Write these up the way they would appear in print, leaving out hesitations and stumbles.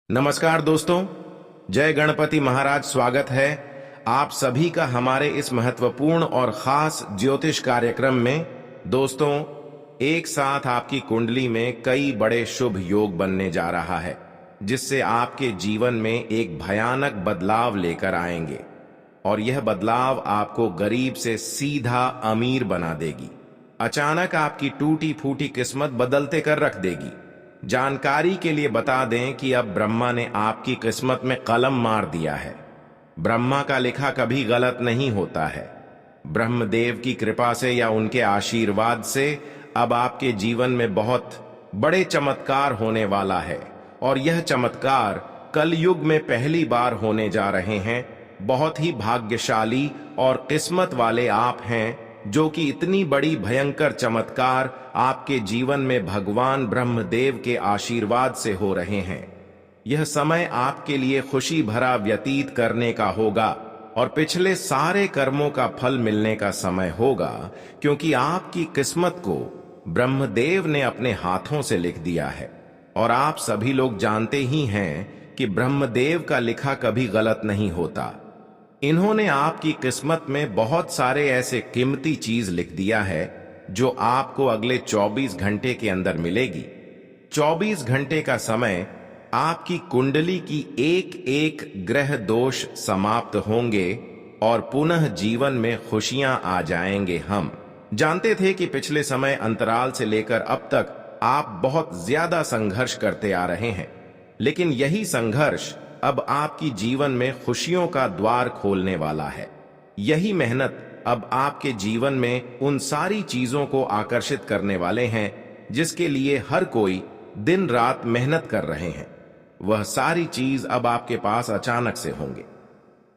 नमस्कार दोस्तों, जय गणपति महाराज। स्वागत है आप सभी का हमारे इस महत्वपूर्ण और खास ज्योतिष कार्यक्रम में। दोस्तों, एक साथ आपकी कुंडली में कई बड़े शुभ योग बनने जा रहा है, जिससे आपके जीवन में एक भयानक बदलाव लेकर आएंगे। और यह बदलाव आपको गरीब से सीधा अमीर बना देगी। अचानक आपकी टूटी फूटी किस्मत बदलते कर रख देगी। जानकारी के लिए बता दें कि अब ब्रह्मा ने आपकी किस्मत में कलम मार दिया है। ब्रह्मा का लिखा कभी गलत नहीं होता है। ब्रह्मदेव की कृपा से या उनके आशीर्वाद से अब आपके जीवन में बहुत बड़े चमत्कार होने वाला है। और यह चमत्कार कलयुग में पहली बार होने जा रहे हैं। बहुत ही भाग्यशाली और किस्मत वाले आप हैं जो कि इतनी बड़ी भयंकर चमत्कार आपके जीवन में भगवान ब्रह्मदेव के आशीर्वाद से हो रहे हैं। यह समय आपके लिए खुशी भरा व्यतीत करने का होगा और पिछले सारे कर्मों का फल मिलने का समय होगा, क्योंकि आपकी किस्मत को ब्रह्मदेव ने अपने हाथों से लिख दिया है। और आप सभी लोग जानते ही हैं कि ब्रह्मदेव का लिखा कभी गलत नहीं होता। इन्होंने आपकी किस्मत में बहुत सारे ऐसे कीमती चीज लिख दिया है जो आपको अगले 24 घंटे के अंदर मिलेगी। 24 घंटे का समय आपकी कुंडली की एक एक ग्रह दोष समाप्त होंगे और पुनः जीवन में खुशियां आ जाएंगे। हम जानते थे कि पिछले समय अंतराल से लेकर अब तक आप बहुत ज्यादा संघर्ष करते आ रहे हैं, लेकिन यही संघर्ष अब आपकी जीवन में खुशियों का द्वार खोलने वाला है। यही मेहनत अब आपके जीवन में उन सारी चीजों को आकर्षित करने वाले हैं जिसके लिए हर कोई दिन रात मेहनत कर रहे हैं। वह सारी चीज अब आपके पास अचानक से होंगे।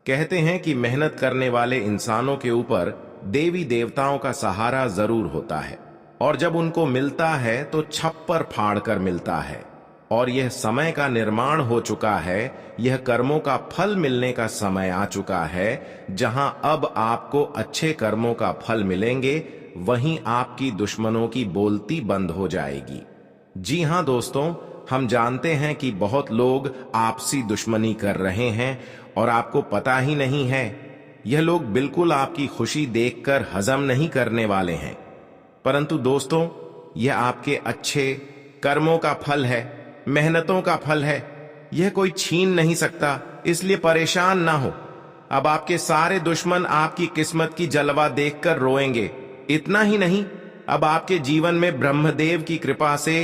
कहते हैं कि मेहनत करने वाले इंसानों के ऊपर देवी देवताओं का सहारा जरूर होता है, और जब उनको मिलता है तो छप्पर फाड़ कर मिलता है। और यह समय का निर्माण हो चुका है। यह कर्मों का फल मिलने का समय आ चुका है। जहां अब आपको अच्छे कर्मों का फल मिलेंगे, वहीं आपकी दुश्मनों की बोलती बंद हो जाएगी। जी हां दोस्तों, हम जानते हैं कि बहुत लोग आपसी दुश्मनी कर रहे हैं और आपको पता ही नहीं है। यह लोग बिल्कुल आपकी खुशी देखकर हजम नहीं करने वाले हैं, परंतु दोस्तों, यह आपके अच्छे कर्मों का फल है, मेहनतों का फल है। यह कोई छीन नहीं सकता, इसलिए परेशान ना हो। अब आपके सारे दुश्मन आपकी किस्मत की जलवा देखकर रोएंगे। इतना ही नहीं, अब आपके जीवन में ब्रह्मदेव की कृपा से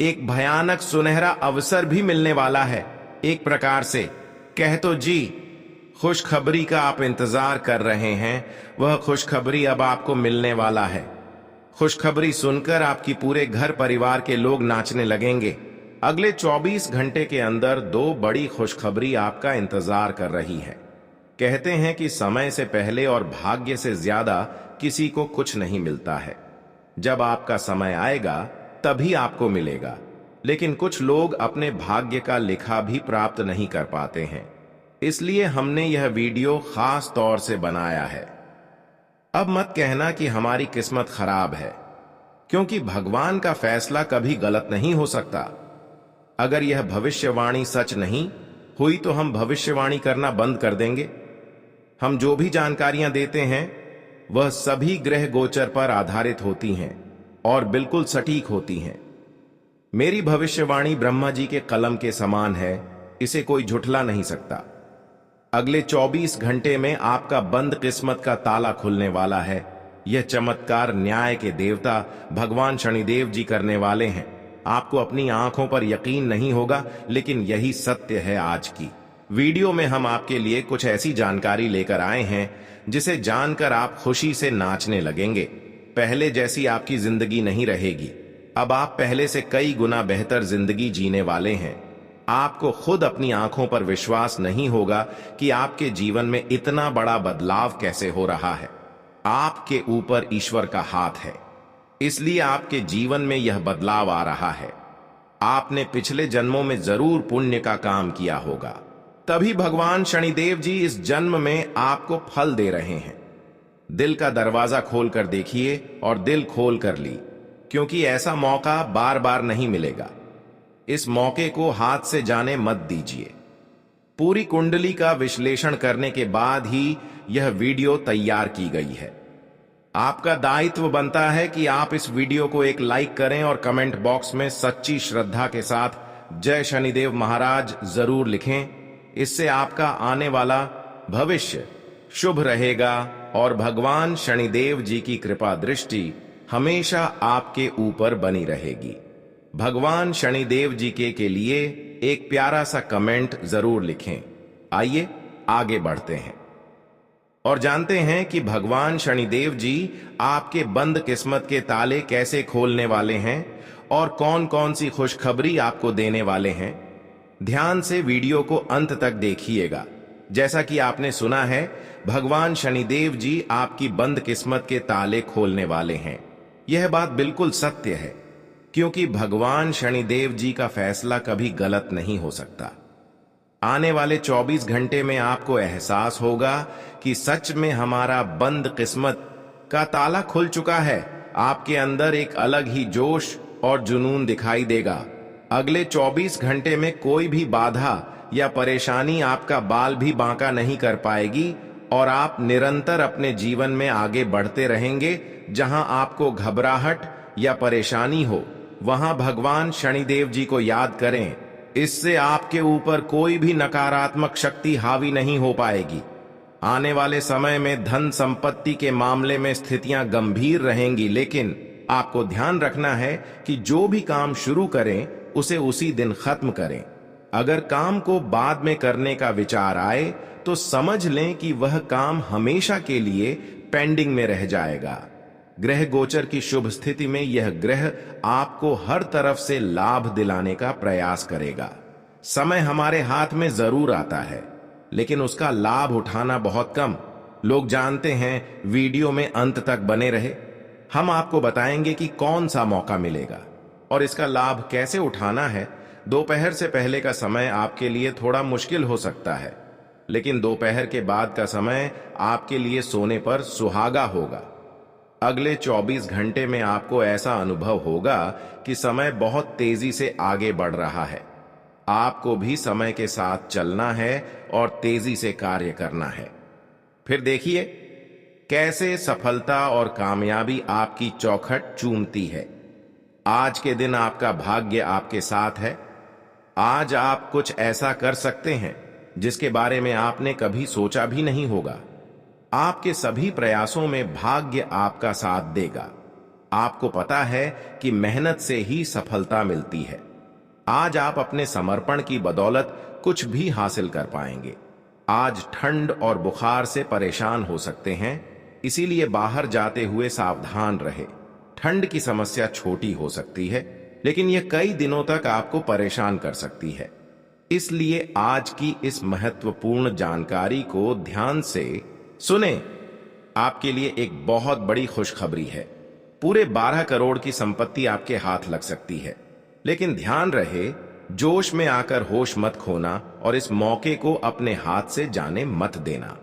एक भयानक सुनहरा अवसर भी मिलने वाला है। एक प्रकार से कह तो जी, खुशखबरी का आप इंतजार कर रहे हैं, वह खुशखबरी अब आपको मिलने वाला है। खुशखबरी सुनकर आपकी पूरे घर परिवार के लोग नाचने लगेंगे। अगले 24 घंटे के अंदर दो बड़ी खुशखबरी आपका इंतजार कर रही है। कहते हैं कि समय से पहले और भाग्य से ज्यादा किसी को कुछ नहीं मिलता है। जब आपका समय आएगा तभी आपको मिलेगा, लेकिन कुछ लोग अपने भाग्य का लिखा भी प्राप्त नहीं कर पाते हैं। इसलिए हमने यह वीडियो खास तौर से बनाया है। अब मत कहना कि हमारी किस्मत खराब है, क्योंकि भगवान का फैसला कभी गलत नहीं हो सकता। अगर यह भविष्यवाणी सच नहीं हुई तो हम भविष्यवाणी करना बंद कर देंगे। हम जो भी जानकारियां देते हैं वह सभी ग्रह गोचर पर आधारित होती हैं और बिल्कुल सटीक होती हैं। मेरी भविष्यवाणी ब्रह्मा जी के कलम के समान है, इसे कोई झुठला नहीं सकता। अगले 24 घंटे में आपका बंद किस्मत का ताला खुलने वाला है। यह चमत्कार न्याय के देवता भगवान शनिदेव जी करने वाले हैं। आपको अपनी आंखों पर यकीन नहीं होगा, लेकिन यही सत्य है। आज की वीडियो में हम आपके लिए कुछ ऐसी जानकारी लेकर आए हैं जिसे जानकर आप खुशी से नाचने लगेंगे। पहले जैसी आपकी जिंदगी नहीं रहेगी। अब आप पहले से कई गुना बेहतर जिंदगी जीने वाले हैं। आपको खुद अपनी आंखों पर विश्वास नहीं होगा कि आपके जीवन में इतना बड़ा बदलाव कैसे हो रहा है। आपके ऊपर ईश्वर का हाथ है, इसलिए आपके जीवन में यह बदलाव आ रहा है। आपने पिछले जन्मों में जरूर पुण्य का काम किया होगा, तभी भगवान शनिदेव जी इस जन्म में आपको फल दे रहे हैं। दिल का दरवाजा खोल कर देखिए और दिल खोल कर ली, क्योंकि ऐसा मौका बार बार नहीं मिलेगा। इस मौके को हाथ से जाने मत दीजिए। पूरी कुंडली का विश्लेषण करने के बाद ही यह वीडियो तैयार की गई है। आपका दायित्व बनता है कि आप इस वीडियो को एक लाइक करें और कमेंट बॉक्स में सच्ची श्रद्धा के साथ जय शनिदेव महाराज जरूर लिखें। इससे आपका आने वाला भविष्य शुभ रहेगा और भगवान शनिदेव जी की कृपा दृष्टि हमेशा आपके ऊपर बनी रहेगी। भगवान शनिदेव जी के लिए एक प्यारा सा कमेंट जरूर लिखें। आइए आगे बढ़ते हैं और जानते हैं कि भगवान शनिदेव जी आपके बंद किस्मत के ताले कैसे खोलने वाले हैं और कौन कौन सी खुशखबरी आपको देने वाले हैं। ध्यान से वीडियो को अंत तक देखिएगा। जैसा कि आपने सुना है, भगवान शनिदेव जी आपकी बंद किस्मत के ताले खोलने वाले हैं। यह बात बिल्कुल सत्य है, क्योंकि भगवान शनिदेव जी का फैसला कभी गलत नहीं हो सकता। आने वाले 24 घंटे में आपको एहसास होगा कि सच में हमारा बंद किस्मत का ताला खुल चुका है। आपके अंदर एक अलग ही जोश और जुनून दिखाई देगा। अगले 24 घंटे में कोई भी बाधा या परेशानी आपका बाल भी बांका नहीं कर पाएगी और आप निरंतर अपने जीवन में आगे बढ़ते रहेंगे। जहां आपको घबराहट या परेशानी हो, वहां भगवान शनिदेव जी को याद करें। इससे आपके ऊपर कोई भी नकारात्मक शक्ति हावी नहीं हो पाएगी। आने वाले समय में धन संपत्ति के मामले में स्थितियां गंभीर रहेंगी, लेकिन आपको ध्यान रखना है कि जो भी काम शुरू करें उसे उसी दिन खत्म करें। अगर काम को बाद में करने का विचार आए तो समझ लें कि वह काम हमेशा के लिए पेंडिंग में रह जाएगा। ग्रह गोचर की शुभ स्थिति में यह ग्रह आपको हर तरफ से लाभ दिलाने का प्रयास करेगा। समय हमारे हाथ में जरूर आता है, लेकिन उसका लाभ उठाना बहुत कम लोग जानते हैं। वीडियो में अंत तक बने रहे, हम आपको बताएंगे कि कौन सा मौका मिलेगा और इसका लाभ कैसे उठाना है। दोपहर से पहले का समय आपके लिए थोड़ा मुश्किल हो सकता है, लेकिन दोपहर के बाद का समय आपके लिए सोने पर सुहागा होगा। अगले 24 घंटे में आपको ऐसा अनुभव होगा कि समय बहुत तेजी से आगे बढ़ रहा है। आपको भी समय के साथ चलना है और तेजी से कार्य करना है। फिर देखिए कैसे सफलता और कामयाबी आपकी चौखट चूमती है। आज के दिन आपका भाग्य आपके साथ है। आज आप कुछ ऐसा कर सकते हैं जिसके बारे में आपने कभी सोचा भी नहीं होगा। आपके सभी प्रयासों में भाग्य आपका साथ देगा। आपको पता है कि मेहनत से ही सफलता मिलती है। आज आप अपने समर्पण की बदौलत कुछ भी हासिल कर पाएंगे। आज ठंड और बुखार से परेशान हो सकते हैं, इसीलिए बाहर जाते हुए सावधान रहे। ठंड की समस्या छोटी हो सकती है, लेकिन यह कई दिनों तक आपको परेशान कर सकती है। इसलिए आज की इस महत्वपूर्ण जानकारी को ध्यान से सुने। आपके लिए एक बहुत बड़ी खुशखबरी है। पूरे 12 करोड़ की संपत्ति आपके हाथ लग सकती है, लेकिन ध्यान रहे, जोश में आकर होश मत खोना और इस मौके को अपने हाथ से जाने मत देना।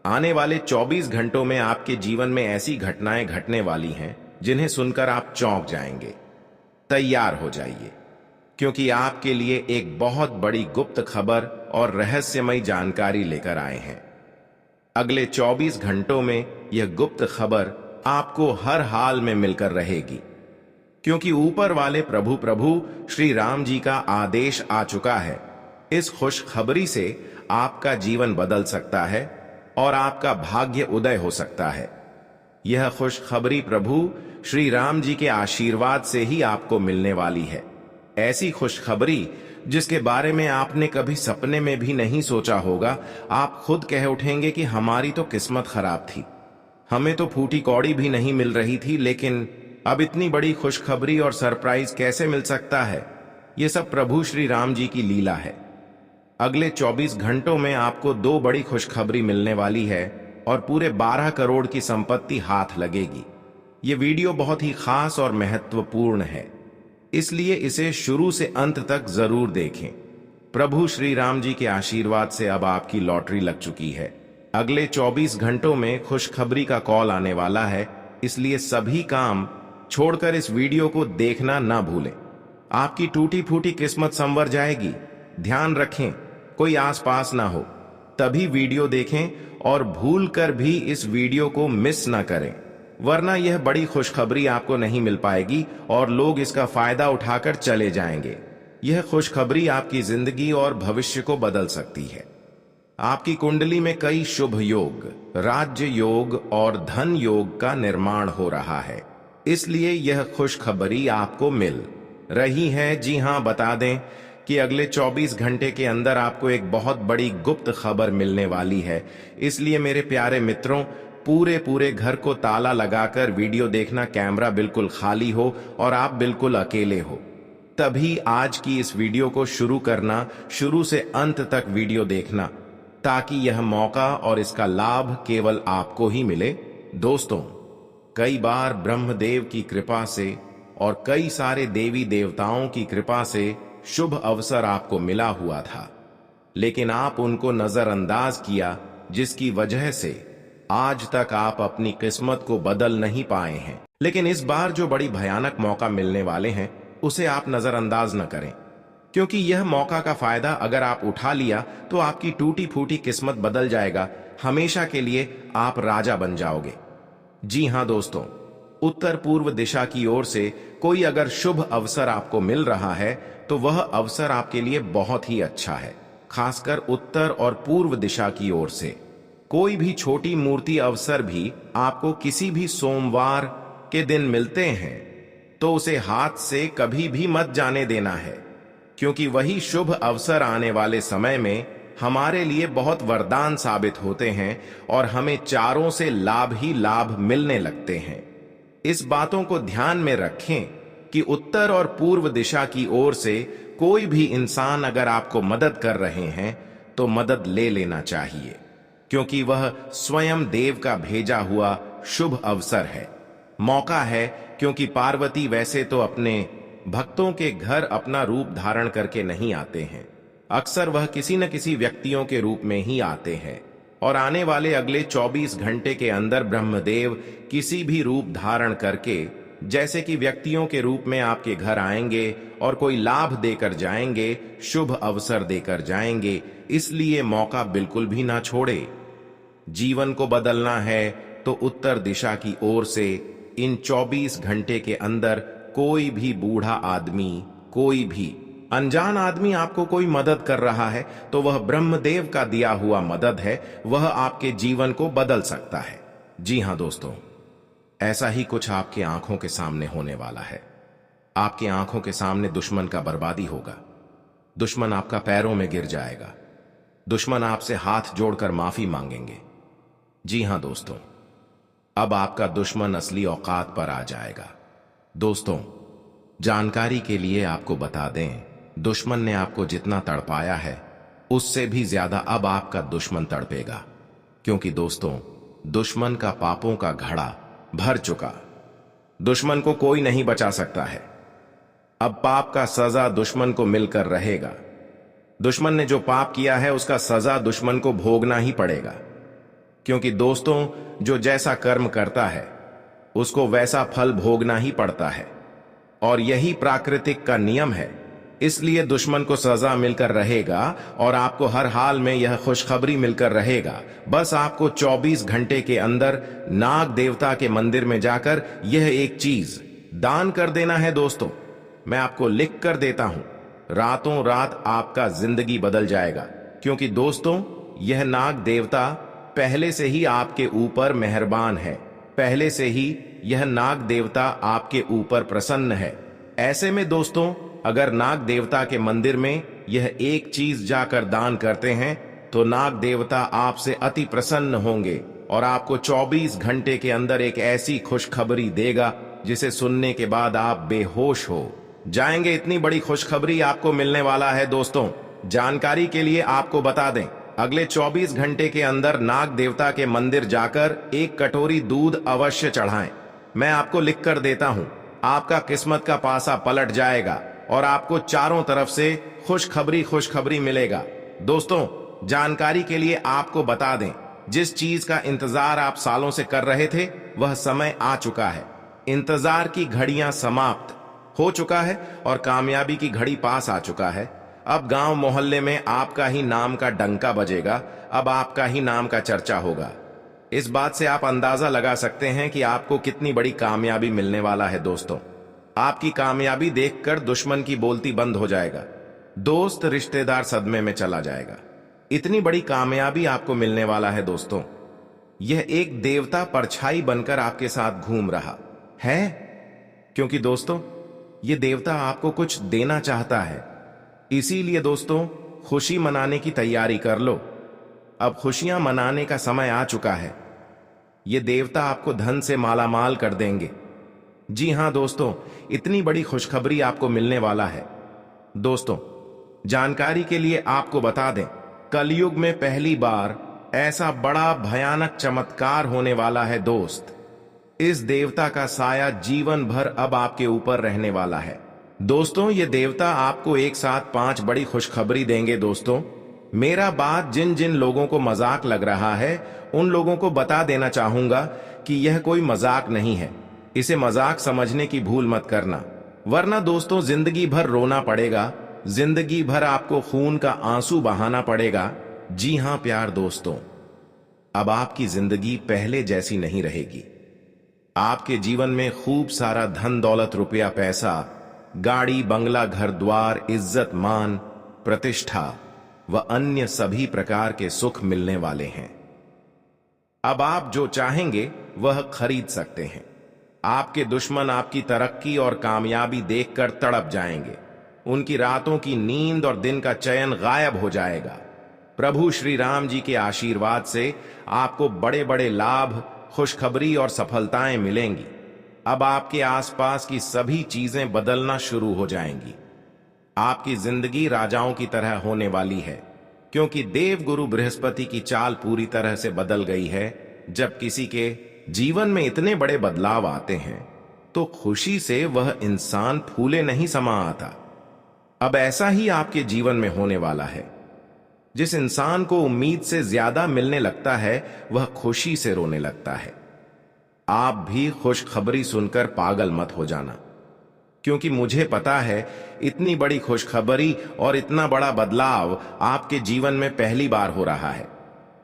आने वाले 24 घंटों में आपके जीवन में ऐसी घटनाएं घटने वाली हैं जिन्हें सुनकर आप चौंक जाएंगे। तैयार हो जाइए, क्योंकि आपके लिए एक बहुत बड़ी गुप्त खबर और रहस्यमय जानकारी लेकर आए हैं। अगले 24 घंटों में यह गुप्त खबर आपको हर हाल में मिलकर रहेगी, क्योंकि ऊपर वाले प्रभु श्री राम जी का आदेश आ चुका है। इस खुशखबरी से आपका जीवन बदल सकता है और आपका भाग्य उदय हो सकता है। यह खुशखबरी प्रभु श्री राम जी के आशीर्वाद से ही आपको मिलने वाली है। ऐसी खुशखबरी जिसके बारे में आपने कभी सपने में भी नहीं सोचा होगा। आप खुद कह उठेंगे कि हमारी तो किस्मत खराब थी, हमें तो फूटी कौड़ी भी नहीं मिल रही थी, लेकिन अब इतनी बड़ी खुशखबरी और सरप्राइज कैसे मिल सकता है। ये सब प्रभु श्री राम जी की लीला है। अगले 24 घंटों में आपको 2 बड़ी खुशखबरी मिलने वाली है और पूरे 12 करोड़ की संपत्ति हाथ लगेगी। ये वीडियो बहुत ही खास और महत्वपूर्ण है, इसलिए इसे शुरू से अंत तक जरूर देखें। प्रभु श्री राम जी के आशीर्वाद से अब आपकी लॉटरी लग चुकी है। अगले 24 घंटों में खुशखबरी का कॉल आने वाला है, इसलिए सभी काम छोड़कर इस वीडियो को देखना ना भूलें। आपकी टूटी फूटी किस्मत संवर जाएगी। ध्यान रखें, कोई आसपास ना हो, तभी वीडियो देखें और भूल कर भी इस वीडियो को मिस ना करें, वरना यह बड़ी खुशखबरी आपको नहीं मिल पाएगी और लोग इसका फायदा उठाकर चले जाएंगे। यह खुशखबरी आपकी जिंदगी और भविष्य को बदल सकती है। आपकी कुंडली में कई शुभ योग, राज्य योग और धन योग का निर्माण हो रहा है, इसलिए यह खुशखबरी आपको मिल रही है। जी हां, बता दें कि अगले 24 घंटे के अंदर आपको एक बहुत बड़ी गुप्त खबर मिलने वाली है। इसलिए मेरे प्यारे मित्रों, पूरे घर को ताला लगाकर वीडियो देखना, कैमरा बिल्कुल खाली हो और आप बिल्कुल अकेले हो, तभी आज की इस वीडियो को शुरू करना, शुरू से अंत तक वीडियो देखना, ताकि यह मौका और इसका लाभ केवल आपको ही मिले। दोस्तों, कई बार ब्रह्मदेव की कृपा से और कई सारे देवी देवताओं की कृपा से शुभ अवसर आपको मिला हुआ था, लेकिन आप उनको नजरअंदाज किया, जिसकी वजह से आज तक आप अपनी किस्मत को बदल नहीं पाए हैं। लेकिन इस बार जो बड़ी भयानक मौका मिलने वाले हैं, उसे आप नजरअंदाज न करें, क्योंकि यह मौका का फायदा अगर आप उठा लिया तो आपकी टूटी फूटी किस्मत बदल जाएगा। हमेशा के लिए आप राजा बन जाओगे। जी हां दोस्तों, उत्तर पूर्व दिशा की ओर से कोई अगर शुभ अवसर आपको मिल रहा है तो वह अवसर आपके लिए बहुत ही अच्छा है। खासकर उत्तर और पूर्व दिशा की ओर से कोई भी छोटी मूर्ति अवसर भी आपको किसी भी सोमवार के दिन मिलते हैं तो उसे हाथ से कभी भी मत जाने देना है, क्योंकि वही शुभ अवसर आने वाले समय में हमारे लिए बहुत वरदान साबित होते हैं और हमें चारों से लाभ ही लाभ मिलने लगते हैं। इस बातों को ध्यान में रखें कि उत्तर और पूर्व दिशा की ओर से कोई भी इंसान अगर आपको मदद कर रहे हैं तो मदद ले लेना चाहिए, क्योंकि वह स्वयं देव का भेजा हुआ शुभ अवसर है, मौका है। क्योंकि पार्वती वैसे तो अपने भक्तों के घर अपना रूप धारण करके नहीं आते हैं, अक्सर वह किसी न किसी व्यक्तियों के रूप में ही आते हैं। और आने वाले अगले 24 घंटे के अंदर ब्रह्मदेव किसी भी रूप धारण करके, जैसे कि व्यक्तियों के रूप में आपके घर आएंगे और कोई लाभ देकर जाएंगे, शुभ अवसर देकर जाएंगे। इसलिए मौका बिल्कुल भी ना छोड़े। जीवन को बदलना है तो उत्तर दिशा की ओर से इन 24 घंटे के अंदर कोई भी बूढ़ा आदमी, कोई भी अनजान आदमी आपको कोई मदद कर रहा है तो वह ब्रह्मदेव का दिया हुआ मदद है, वह आपके जीवन को बदल सकता है। जी हां दोस्तों, ऐसा ही कुछ आपके आंखों के सामने होने वाला है। आपके आंखों के सामने दुश्मन का बर्बादी होगा, दुश्मन आपका पैरों में गिर जाएगा, दुश्मन आपसे हाथ जोड़कर माफी मांगेंगे। जी हां दोस्तों, अब आपका दुश्मन असली औकात पर आ जाएगा। दोस्तों, जानकारी के लिए आपको बता दें, दुश्मन ने आपको जितना तड़पाया है उससे भी ज्यादा अब आपका दुश्मन तड़पेगा, क्योंकि दोस्तों, दुश्मन का पापों का घड़ा भर चुका। दुश्मन को कोई नहीं बचा सकता है। अब पाप का सजा दुश्मन को मिलकर रहेगा। दुश्मन ने जो पाप किया है उसका सजा दुश्मन को भोगना ही पड़ेगा, क्योंकि दोस्तों, जो जैसा कर्म करता है उसको वैसा फल भोगना ही पड़ता है और यही प्राकृतिक का नियम है। इसलिए दुश्मन को सजा मिलकर रहेगा और आपको हर हाल में यह खुशखबरी मिलकर रहेगा। बस आपको 24 घंटे के अंदर नाग देवता के मंदिर में जाकर यह एक चीज दान कर देना है। दोस्तों, मैं आपको लिख कर देता हूं, रातों रात आपका जिंदगी बदल जाएगा, क्योंकि दोस्तों, यह नाग देवता पहले से ही आपके ऊपर मेहरबान है, पहले से ही यह नाग देवता आपके ऊपर प्रसन्न है। ऐसे में दोस्तों, अगर नाग देवता के मंदिर में यह एक चीज जाकर दान करते हैं तो नाग देवता आपसे अति प्रसन्न होंगे और आपको 24 घंटे के अंदर एक ऐसी खुशखबरी देगा जिसे सुनने के बाद आप बेहोश हो जाएंगे। इतनी बड़ी खुशखबरी आपको मिलने वाला है। दोस्तों, जानकारी के लिए आपको बता दें, अगले 24 घंटे के अंदर नाग देवता के मंदिर जाकर एक कटोरी दूध अवश्य चढ़ाएं। मैं आपको लिख कर देता हूं, आपका किस्मत का पासा पलट जाएगा और आपको चारों तरफ से खुशखबरी मिलेगा। दोस्तों, जानकारी के लिए आपको बता दें, जिस चीज का इंतजार आप सालों से कर रहे थे वह समय आ चुका है। इंतजार की घड़ियां समाप्त, हो चुका है और कामयाबी की घड़ी पास आ चुका है। अब गांव मोहल्ले में आपका ही नाम का डंका बजेगा, अब आपका ही नाम का चर्चा होगा। इस बात से आप अंदाजा लगा सकते हैं कि आपको कितनी बड़ी कामयाबी मिलने वाला है। दोस्तों, आपकी कामयाबी देखकर दुश्मन की बोलती बंद हो जाएगा, दोस्त रिश्तेदार सदमे में चला जाएगा। इतनी बड़ी कामयाबी आपको मिलने वाला है दोस्तों। यह एक देवता परछाई बनकर आपके साथ घूम रहा है, क्योंकि दोस्तों यह देवता आपको कुछ देना चाहता है। इसीलिए दोस्तों, खुशी मनाने की तैयारी कर लो। अब खुशियां मनाने का समय आ चुका है। ये देवता आपको धन से मालामाल कर देंगे। जी हां दोस्तों, इतनी बड़ी खुशखबरी आपको मिलने वाला है। दोस्तों, जानकारी के लिए आपको बता दें, कलयुग में पहली बार ऐसा बड़ा भयानक चमत्कार होने वाला है दोस्त। इस देवता का साया जीवन भर अब आपके ऊपर रहने वाला है। दोस्तों, ये देवता आपको एक साथ 5 बड़ी खुशखबरी देंगे। दोस्तों, मेरा बात जिन जिन लोगों को मजाक लग रहा है उन लोगों को बता देना चाहूंगा कि यह कोई मजाक नहीं है। इसे मजाक समझने की भूल मत करना, वरना दोस्तों जिंदगी भर रोना पड़ेगा, जिंदगी भर आपको खून का आंसू बहाना पड़ेगा। जी हां प्यार दोस्तों, अब आपकी जिंदगी पहले जैसी नहीं रहेगी। आपके जीवन में खूब सारा धन दौलत, रुपया पैसा, गाड़ी बंगला, घर द्वार, इज्जत मान, प्रतिष्ठा व अन्य सभी प्रकार के सुख मिलने वाले हैं। अब आप जो चाहेंगे वह खरीद सकते हैं। आपके दुश्मन आपकी तरक्की और कामयाबी देखकर तड़प जाएंगे। उनकी रातों की नींद और दिन का चयन गायब हो जाएगा। प्रभु श्री राम जी के आशीर्वाद से आपको बड़े बड़े लाभ, खुशखबरी और सफलताएं मिलेंगी। अब आपके आसपास की सभी चीजें बदलना शुरू हो जाएंगी। आपकी जिंदगी राजाओं की तरह होने वाली है, क्योंकि देव गुरु बृहस्पति की चाल पूरी तरह से बदल गई है। जब किसी के जीवन में इतने बड़े बदलाव आते हैं तो खुशी से वह इंसान फूले नहीं समा आता। अब ऐसा ही आपके जीवन में होने वाला है। जिस इंसान को उम्मीद से ज्यादा मिलने लगता है वह खुशी से रोने लगता है। आप भी खुशखबरी सुनकर पागल मत हो जाना, क्योंकि मुझे पता है इतनी बड़ी खुशखबरी और इतना बड़ा बदलाव आपके जीवन में पहली बार हो रहा है।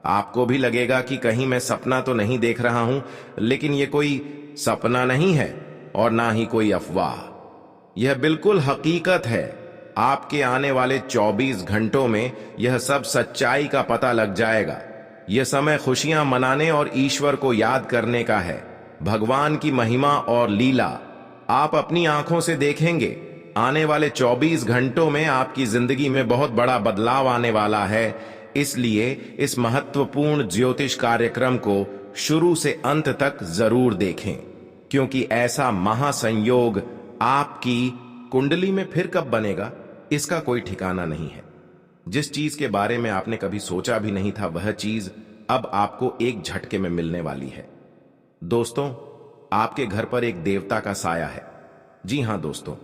आपको भी लगेगा कि कहीं मैं सपना तो नहीं देख रहा हूं, लेकिन यह कोई सपना नहीं है और ना ही कोई अफवाह। यह बिल्कुल हकीकत है। आपके आने वाले 24 घंटों में यह सब सच्चाई का पता लग जाएगा। यह समय खुशियां मनाने और ईश्वर को याद करने का है। भगवान की महिमा और लीला आप अपनी आंखों से देखेंगे। आने वाले 24 घंटों में आपकी जिंदगी में बहुत बड़ा बदलाव आने वाला है। इसलिए इस महत्वपूर्ण ज्योतिष कार्यक्रम को शुरू से अंत तक जरूर देखें, क्योंकि ऐसा महासंयोग आपकी कुंडली में फिर कब बनेगा इसका कोई ठिकाना नहीं है। जिस चीज के बारे में आपने कभी सोचा भी नहीं था वह चीज अब आपको एक झटके में मिलने वाली है। दोस्तों, आपके घर पर एक देवता का साया है। जी हां दोस्तों,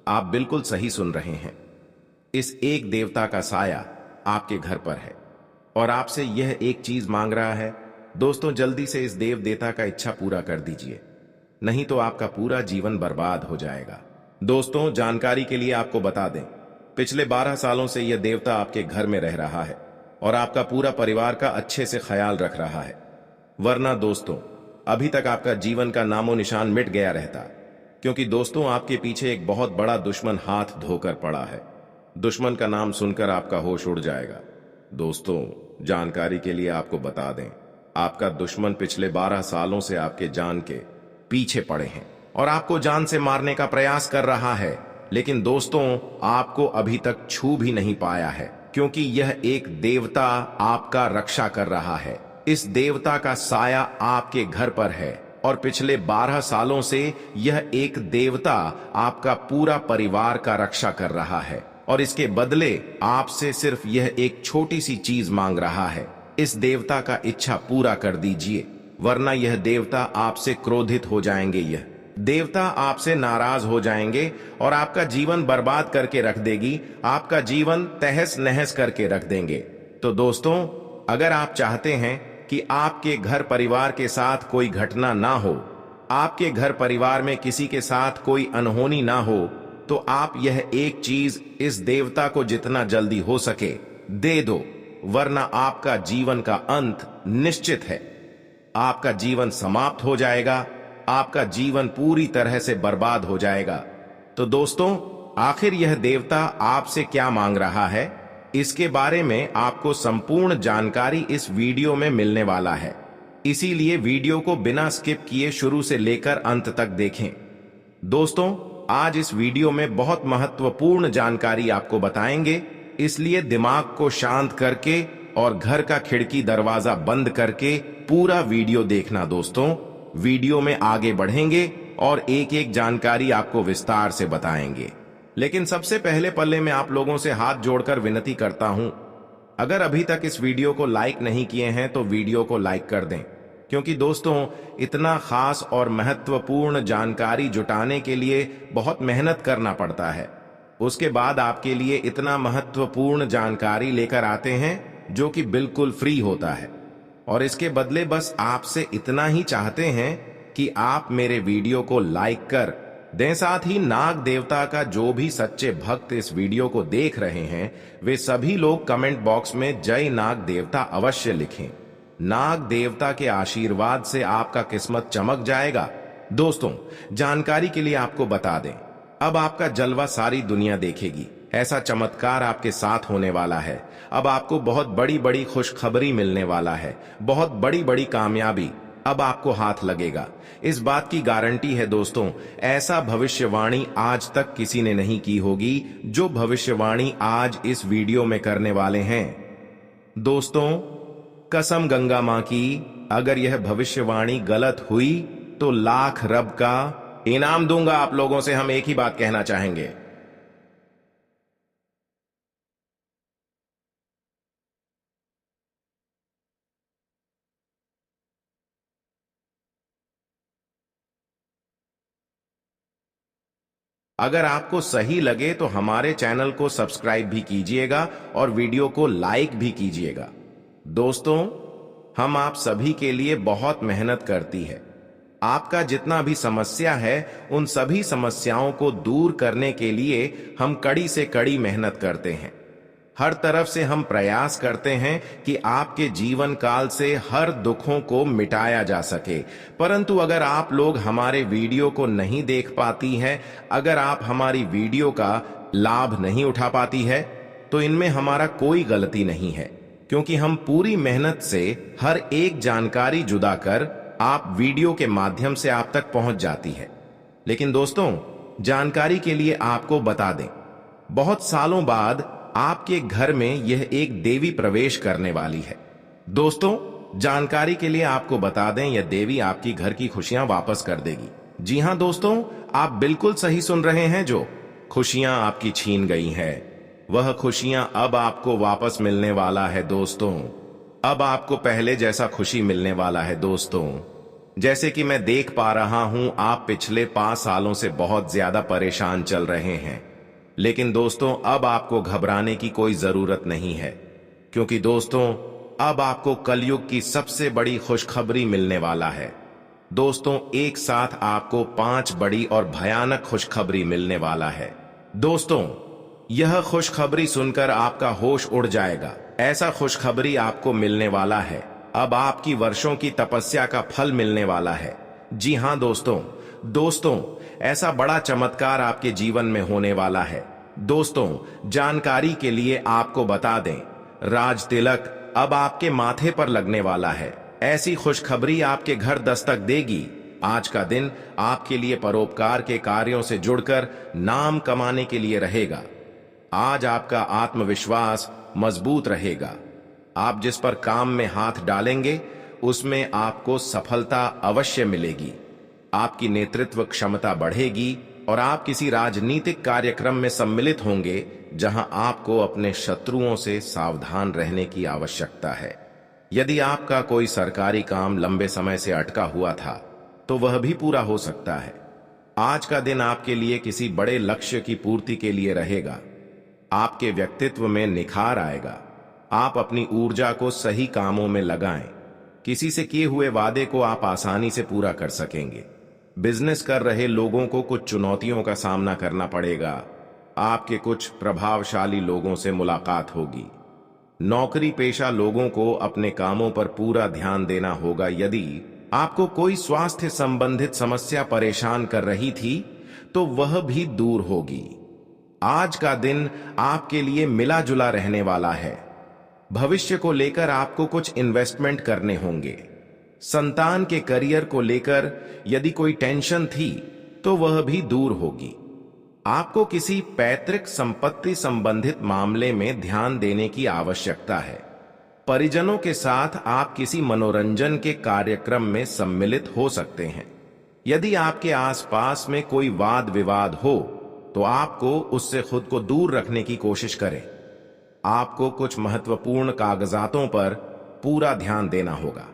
आप बिल्कुल सही सुन रहे हैं। इस एक देवता का साया आपके घर पर है और आपसे यह एक चीज मांग रहा है। दोस्तों, जल्दी से इस देव देवता का इच्छा पूरा कर दीजिए, नहीं तो आपका पूरा जीवन बर्बाद हो जाएगा। दोस्तों, जानकारी के लिए आपको बता दें, पिछले 12 सालों से यह देवता आपके घर में रह रहा है और आपका पूरा परिवार का अच्छे से ख्याल रख रहा है। वरना दोस्तों, अभी तक आपका जीवन का नामो निशान मिट गया रहता, क्योंकि दोस्तों आपके पीछे एक बहुत बड़ा दुश्मन हाथ धोकर पड़ा है। दुश्मन का नाम सुनकर आपका होश उड़ जाएगा। दोस्तों, जानकारी के लिए आपको बता दें, आपका दुश्मन पिछले 12 सालों से आपके जान के पीछे पड़े हैं और आपको जान से मारने का प्रयास कर रहा है। लेकिन दोस्तों, आपको अभी तक छू भी नहीं पाया है, क्योंकि यह एक देवता आपका रक्षा कर रहा है। इस देवता का साया आपके घर पर है और पिछले 12 सालों से यह एक देवता आपका पूरा परिवार का रक्षा कर रहा है और इसके बदले आपसे सिर्फ यह एक छोटी सी चीज मांग रहा है। इस देवता का इच्छा पूरा कर दीजिए, वरना यह देवता आपसे क्रोधित हो जाएंगे। यह देवता आपसे नाराज हो जाएंगे और आपका जीवन बर्बाद करके रख देगी, आपका जीवन तहस नहस करके रख देंगे। तो दोस्तों, अगर आप चाहते हैं कि आपके घर परिवार के साथ कोई घटना ना हो, आपके घर परिवार में किसी के साथ कोई अनहोनी ना हो, तो आप यह एक चीज इस देवता को जितना जल्दी हो सके दे दो, वरना आपका जीवन का अंत निश्चित है। आपका जीवन समाप्त हो जाएगा, आपका जीवन पूरी तरह से बर्बाद हो जाएगा। तो दोस्तों, आखिर यह देवता आपसे क्या मांग रहा है, इसके बारे में आपको संपूर्ण जानकारी इस वीडियो में मिलने वाला है। इसीलिए वीडियो को बिना स्किप किए शुरू से लेकर अंत तक देखें। दोस्तों, आज इस वीडियो में बहुत महत्वपूर्ण जानकारी आपको बताएंगे, इसलिए दिमाग को शांत करके और घर का खिड़की दरवाजा बंद करके पूरा वीडियो देखना। दोस्तों, वीडियो में आगे बढ़ेंगे और एक एक जानकारी आपको विस्तार से बताएंगे। लेकिन सबसे पहले पल्ले में आप लोगों से हाथ जोड़कर विनती करता हूं, अगर अभी तक इस वीडियो को लाइक नहीं किए हैं तो वीडियो को लाइक कर दें, क्योंकि दोस्तों, इतना खास और महत्वपूर्ण जानकारी जुटाने के लिए बहुत मेहनत करना पड़ता है। उसके बाद आपके लिए इतना महत्वपूर्ण जानकारी लेकर आते हैं जो कि बिल्कुल फ्री होता है, और इसके बदले बस आपसे इतना ही चाहते हैं कि आप मेरे वीडियो को लाइक कर दें। साथ ही नाग देवता का जो भी सच्चे भक्त इस वीडियो को देख रहे हैं, वे सभी लोग कमेंट बॉक्स में जय नाग देवता अवश्य लिखें। नाग देवता के आशीर्वाद से आपका किस्मत चमक जाएगा। दोस्तों, जानकारी के लिए आपको बता दें, अब आपका जलवा सारी दुनिया देखेगी। ऐसा चमत्कार आपके साथ होने वाला है। अब आपको बहुत बड़ी बड़ी खुशखबरी मिलने वाला है, बहुत बड़ी बड़ी कामयाबी अब आपको हाथ लगेगा। इस बात की गारंटी है दोस्तों, ऐसा भविष्यवाणी आज तक किसी ने नहीं की होगी जो भविष्यवाणी आज इस वीडियो में करने वाले हैं। दोस्तों, कसम गंगा मां की, अगर यह भविष्यवाणी गलत हुई तो लाख रब का इनाम दूंगा। आप लोगों से हम एक ही बात कहना चाहेंगे, अगर आपको सही लगे तो हमारे चैनल को सब्सक्राइब भी कीजिएगा और वीडियो को लाइक भी कीजिएगा। दोस्तों, हम आप सभी के लिए बहुत मेहनत करती है। आपका जितना भी समस्या है, उन सभी समस्याओं को दूर करने के लिए हम कड़ी से कड़ी मेहनत करते हैं। हर तरफ से हम प्रयास करते हैं कि आपके जीवन काल से हर दुखों को मिटाया जा सके। परंतु अगर आप लोग हमारे वीडियो को नहीं देख पाती हैं, अगर आप हमारी वीडियो का लाभ नहीं उठा पाती है, तो इनमें हमारा कोई गलती नहीं है, क्योंकि हम पूरी मेहनत से हर एक जानकारी जुदा कर आप वीडियो के माध्यम से आप तक पहुंच जाती है। लेकिन दोस्तों, जानकारी के लिए आपको बता दें, बहुत सालों बाद आपके घर में यह एक देवी प्रवेश करने वाली है। दोस्तों, जानकारी के लिए आपको बता दें, यह देवी आपकी घर की खुशियां वापस कर देगी। जी हां दोस्तों, आप बिल्कुल सही सुन रहे हैं। जो खुशियां आपकी छीन गई हैं, वह खुशियां अब आपको वापस मिलने वाला है। दोस्तों, अब आपको पहले जैसा खुशी मिलने वाला है। दोस्तों, जैसे कि मैं देख पा रहा हूं, आप पिछले 5 सालों से बहुत ज्यादा परेशान चल रहे हैं। लेकिन दोस्तों, अब आपको घबराने की कोई जरूरत नहीं है, क्योंकि दोस्तों, अब आपको कलयुग की सबसे बड़ी खुशखबरी मिलने वाला है। दोस्तों, एक साथ आपको 5 बड़ी और भयानक खुशखबरी मिलने वाला है। दोस्तों, यह खुशखबरी सुनकर आपका होश उड़ जाएगा। ऐसा खुशखबरी आपको मिलने वाला है, अब आपकी वर्षों की तपस्या का फल मिलने वाला है। जी हां दोस्तों, ऐसा बड़ा चमत्कार आपके जीवन में होने वाला है। दोस्तों, जानकारी के लिए आपको बता दें, राज तिलक अब आपके माथे पर लगने वाला है। ऐसी खुशखबरी आपके घर दस्तक देगी। आज का दिन आपके लिए परोपकार के कार्यों से जुड़कर नाम कमाने के लिए रहेगा। आज आपका आत्मविश्वास मजबूत रहेगा। आप जिस पर काम में हाथ डालेंगे, उसमें आपको सफलता अवश्य मिलेगी। आपकी नेतृत्व क्षमता बढ़ेगी और आप किसी राजनीतिक कार्यक्रम में सम्मिलित होंगे, जहां आपको अपने शत्रुओं से सावधान रहने की आवश्यकता है। यदि आपका कोई सरकारी काम लंबे समय से अटका हुआ था, तो वह भी पूरा हो सकता है। आज का दिन आपके लिए किसी बड़े लक्ष्य की पूर्ति के लिए रहेगा। आपके व्यक्तित्व में निखार आएगा। आप अपनी ऊर्जा को सही कामों में लगाएं। किसी से किए हुए वादे को आप आसानी से पूरा कर सकेंगे। बिजनेस कर रहे लोगों को कुछ चुनौतियों का सामना करना पड़ेगा। आपके कुछ प्रभावशाली लोगों से मुलाकात होगी। नौकरी पेशा लोगों को अपने कामों पर पूरा ध्यान देना होगा। यदि आपको कोई स्वास्थ्य संबंधित समस्या परेशान कर रही थी तो वह भी दूर होगी। आज का दिन आपके लिए मिला जुला रहने वाला है। भविष्य को लेकर आपको कुछ इन्वेस्टमेंट करने होंगे। संतान के करियर को लेकर यदि कोई टेंशन थी तो वह भी दूर होगी। आपको किसी पैतृक संपत्ति संबंधित मामले में ध्यान देने की आवश्यकता है। परिजनों के साथ आप किसी मनोरंजन के कार्यक्रम में सम्मिलित हो सकते हैं। यदि आपके आसपास में कोई वाद विवाद हो तो आपको उससे खुद को दूर रखने की कोशिश करें। आपको कुछ महत्वपूर्ण कागजातों पर पूरा ध्यान देना होगा।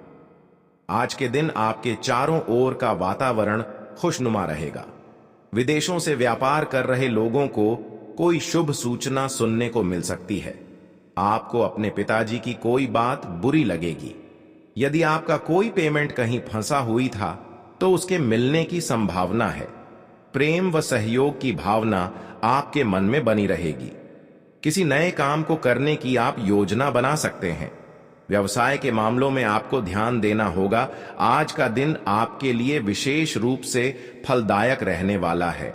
आज के दिन आपके चारों ओर का वातावरण खुशनुमा रहेगा। विदेशों से व्यापार कर रहे लोगों को कोई शुभ सूचना सुनने को मिल सकती है। आपको अपने पिताजी की कोई बात बुरी लगेगी। यदि आपका कोई पेमेंट कहीं फंसा हुई था तो उसके मिलने की संभावना है। प्रेम व सहयोग की भावना आपके मन में बनी रहेगी। किसी नए काम को करने की आप योजना बना सकते हैं। व्यवसाय के मामलों में आपको ध्यान देना होगा। आज का दिन आपके लिए विशेष रूप से फलदायक रहने वाला है।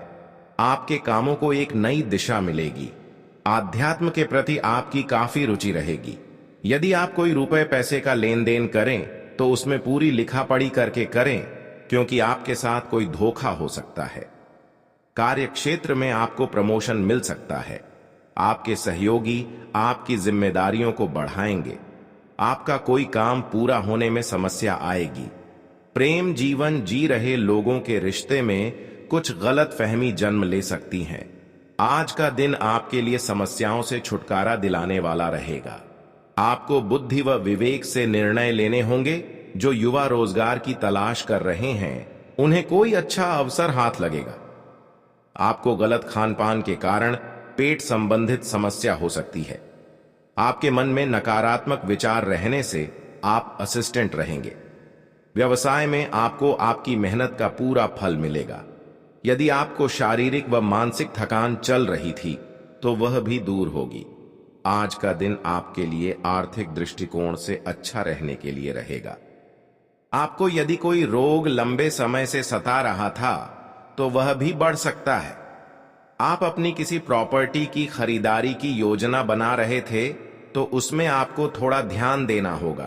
आपके कामों को एक नई दिशा मिलेगी। आध्यात्म के प्रति आपकी काफी रुचि रहेगी। यदि आप कोई रुपए पैसे का लेन देन करें तो उसमें पूरी लिखा पढ़ी करके करें, क्योंकि आपके साथ कोई धोखा हो सकता है। कार्य क्षेत्र में आपको प्रमोशन मिल सकता है। आपके सहयोगी आपकी जिम्मेदारियों को बढ़ाएंगे। आपका कोई काम पूरा होने में समस्या आएगी। प्रेम जीवन जी रहे लोगों के रिश्ते में कुछ गलत फहमी जन्म ले सकती हैं। आज का दिन आपके लिए समस्याओं से छुटकारा दिलाने वाला रहेगा। आपको बुद्धि व विवेक से निर्णय लेने होंगे। जो युवा रोजगार की तलाश कर रहे हैं उन्हें कोई अच्छा अवसर हाथ लगेगा। आपको गलत खान पान के कारण पेट संबंधित समस्या हो सकती है। आपके मन में नकारात्मक विचार रहने से आप असिस्टेंट रहेंगे। व्यवसाय में आपको आपकी मेहनत का पूरा फल मिलेगा। यदि आपको शारीरिक व मानसिक थकान चल रही थी तो वह भी दूर होगी। आज का दिन आपके लिए आर्थिक दृष्टिकोण से अच्छा रहने के लिए रहेगा। आपको यदि कोई रोग लंबे समय से सता रहा था तो वह भी बढ़ सकता है। आप अपनी किसी प्रॉपर्टी की खरीदारी की योजना बना रहे थे तो उसमें आपको थोड़ा ध्यान देना होगा।